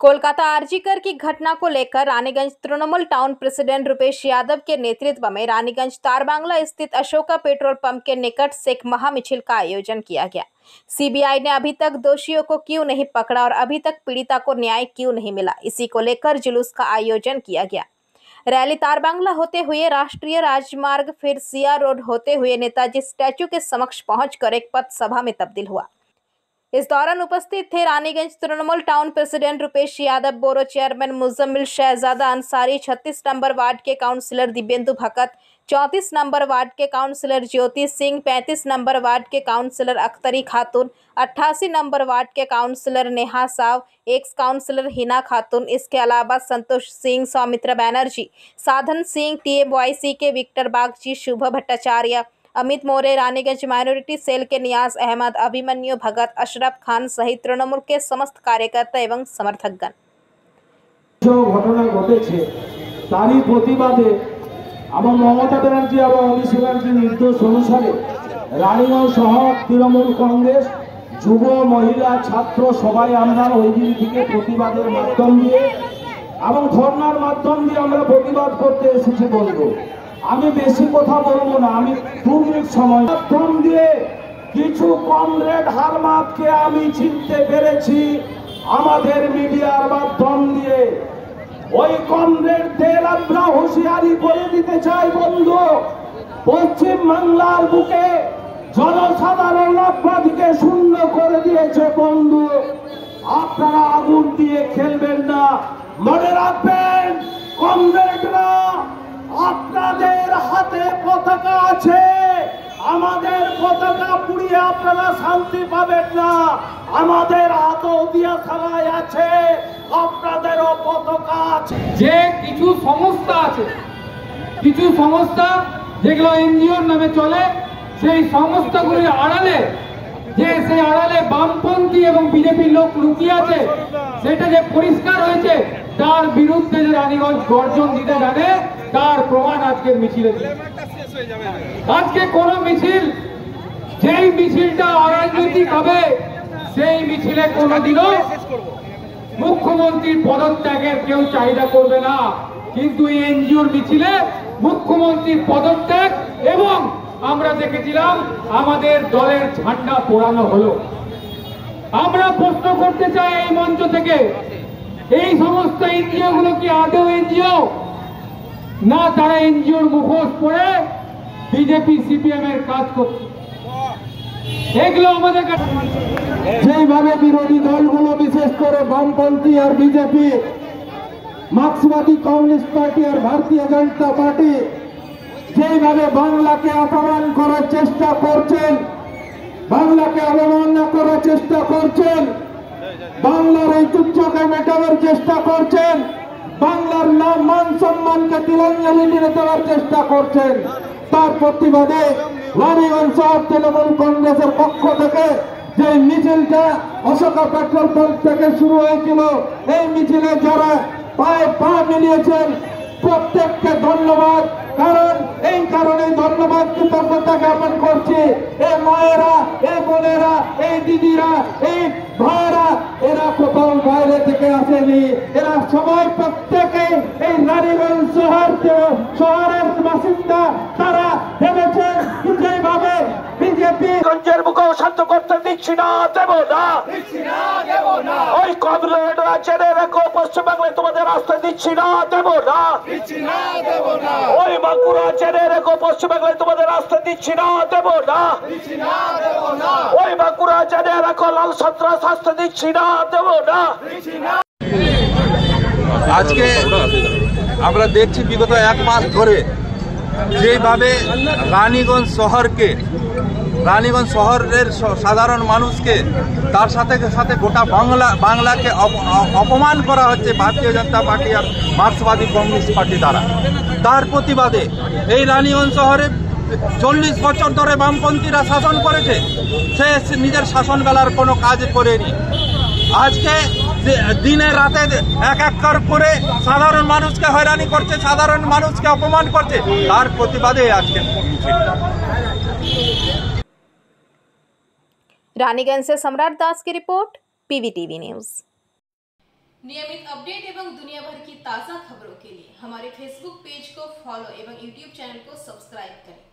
कोलकाता आरजीकर की घटना को लेकर रानीगंज तृणमूल टाउन प्रेसिडेंट रुपेश यादव के नेतृत्व में रानीगंज तारबांगला स्थित अशोका पेट्रोल पंप के निकट से एक महामिছিল का आयोजन किया गया। सीबीआई ने अभी तक दोषियों को क्यों नहीं पकड़ा और अभी तक पीड़िता को न्याय क्यों नहीं मिला, इसी को लेकर जुलूस का आयोजन किया गया। रैली तारबांगला होते हुए राष्ट्रीय राजमार्ग फिर सिया रोड होते हुए नेताजी स्टैच्यू के समक्ष पहुंचकर एक पथ सभा में तब्दील हुआ। इस दौरान उपस्थित थे Raniganj Trinamool town president Rupesh Yadav, borough chairman Muzammil Shahzada Ansari, 36 number ward के councillor Dibyendu Bhagat, 34 number ward के councillor Jyoti Singh, 35 number ward के councillor Akhtari Khatun, 88 number ward के councillor Neha Sao, ex councillor Hina Khatun. इसके अलावा संतोष सिंह, सौमित्रा बैनर्जी, साधन सिंह, TMYC के Victor Bagchi, Shubh Bhattacharya, Amit More, Raniganj minority cell के नियाज अहमद, अभिमन्यु भगत, अशरफ खान सहित तृणमूल के समस्त कार्यकर्ता एवं समर्थकगण। घटना घटेছে তারই প্রতিবাদে আমার মমতা ব্যানার্জি এবং অমিত ব্যানার্জির নির্দেশ অনুসারে রানীগঞ্জ শহর তৃণমূল কংগ্রেস যুব মহিলা ছাত্র সবাই আমরা ওই দিন থেকে প্রতিবাদের মাধ্যম দিয়ে এবং ধর্নার মাধ্যম দিয়ে আমরা প্রতিবাদ করতে এসেছি। বলবো আমি বেশি কথা বলবো না, আমি 2 মিনিট সময় মাধ্যম দিয়ে কিছু কমরেড হারমাতকে আমি চিনতে পেরেছি। আমাদের মিডিয়ার মাধ্যম দিয়ে ওই কমরেডদের আমরা হুঁশিয়ারি করে দিতে চাই। বন্ধু, পশ্চিম বাংলার বুকে জনসাধারণ আপনাদিকে শূন্য করে দিয়েছে। বন্ধু, আপনারা আগুন দিয়ে খেলবেন না, মনে রাখবেন কমরেডরা আপনাদের হাতে পতাকা আছে, আমাদের পতাকা পুড়িয়ে আপনারা শান্তি পাবেন না। আমাদের হাতেও দিয়া সারাই আছে, আপনাদেরও পতাকা আছে। যে কিছু সংস্থা আছে, কিছু সংস্থা যেগুলো এনজিওর নামে চলে, সেই সংস্থাগুলির আড়ালে সেই আড়ালে বামপন্থী এবং বিজেপির লোক লুকিয়ে আছে, সেটা যে পরিষ্কার হয়েছে। তার বিরুদ্ধে যে রানীগঞ্জ গর্জন দিতে জানে, তার প্রমাণ আজকের মিছিলে। আজকে কোন মিছিল, যেই মিছিলটা অরাজনৈতিক হবে, সেই মিছিলে কোনোদিনও মুখ্যমন্ত্রীর পদত্যাগের কেউ চাহিদা করবে না। কিন্তু এই এনজিওর মিছিলে মুখ্যমন্ত্রীর পদত্যাগ এবং আমরা দেখেছিলাম আমাদের দলের ঝান্ডা পোড়ানো হলো। আমরা প্রশ্ন করতে চাই এই মঞ্চ থেকে, এই সমস্ত এনজিও গুলো কি আদৌ এনজিও না তারা এনজিওর মুখোশ পরে বিজেপি সিপিএম এর কাজ করছে? এগুলো আমাদের যেইভাবে বিরোধী দলগুলো বিশেষ করে বামপন্থী আর বিজেপি, মার্ক্সবাদী কমিউনিস্ট পার্টি আর ভারতীয় জনতা পার্টি যেইভাবে বাংলাকে অপমান করার চেষ্টা করছেন, বাংলাকে অবমাননা করার চেষ্টা করছেন, বাংলার ঐতিহ্যকে মেটানোর চেষ্টা করছেন, বাংলার নাম মান সম্মানকে তিলাঞ্জলি দিয়ে দেওয়ার চেষ্টা করছেন, তার প্রতিবাদে রানীগঞ্জ শহর তৃণমূল কংগ্রেসের পক্ষ থেকে যে মিছিলটা অশোকা পেট্রোল পাম্প থেকে শুরু হয়েছিল, এই মিছিলে যারা পায়ে পা মিলিয়েছেন প্রত্যেককে ধন্যবাদ। কারণ এই কারণে ধন্যবাদ কৃতজ্ঞতা জ্ঞাপন করছি। এই মায়েরা, এই বোনেরা, এই দিদিরা, এই ভাইরা, এরা কোথাও বাইরে থেকে আসেনি, এরা সবাই প্রত্যেকে এই রানীগঞ্জ শহরের বাসিন্দা। তারা ভেবেছেন যেভাবে বিজেপি গঞ্জের মুখেও শান্ত করতে দিচ্ছি না, দেব না, ওই কমরেডরা জেনে রেখো, পশ্চিমবাংলায় তোমাদের আসতে দিচ্ছি না, দেব না, ওই বাঁকুড়া জেনে রেখো, পশ্চিমবাংলায় তোমাদের আসতে দিচ্ছি না, দেব না, ওই বাঁকুড়া জেনে রেখো, লাল সন্ত্রাস আসতে দিচ্ছি না, দেব না। আজকে আমরা দেখছি বিগত 1 মাস ধরে যেভাবে রানীগঞ্জ শহরের সাধারণ মানুষকে, তার সাথে সাথে গোটা বাংলাকে অপমান করা হচ্ছে ভারতীয় জনতা পার্টি আর মার্ক্সবাদী কমিউনিস্ট পার্টি দ্বারা। তার প্রতিবাদে এই রানীগঞ্জ শহরে 40 বছর ধরে বামপন্থীরা শাসন করেছে, সে নিজের শাসনবেলার কোনো কাজ করেনি। আজকে দিনে রাতে এক করে সাধারণ মানুষকে হয়রানি করছে, সাধারণ মানুষকে অপমান করছে, তার প্রতিবাদে আজকে মিছিলটা। रानीगंज से सम्राट दास की रिपोर्ट, PVTV न्यूज। नियमित अपडेट एवं दुनिया भर की ताज़ा खबरों के लिए हमारे फेसबुक पेज को फॉलो एवं यूट्यूब चैनल को सब्सक्राइब करें।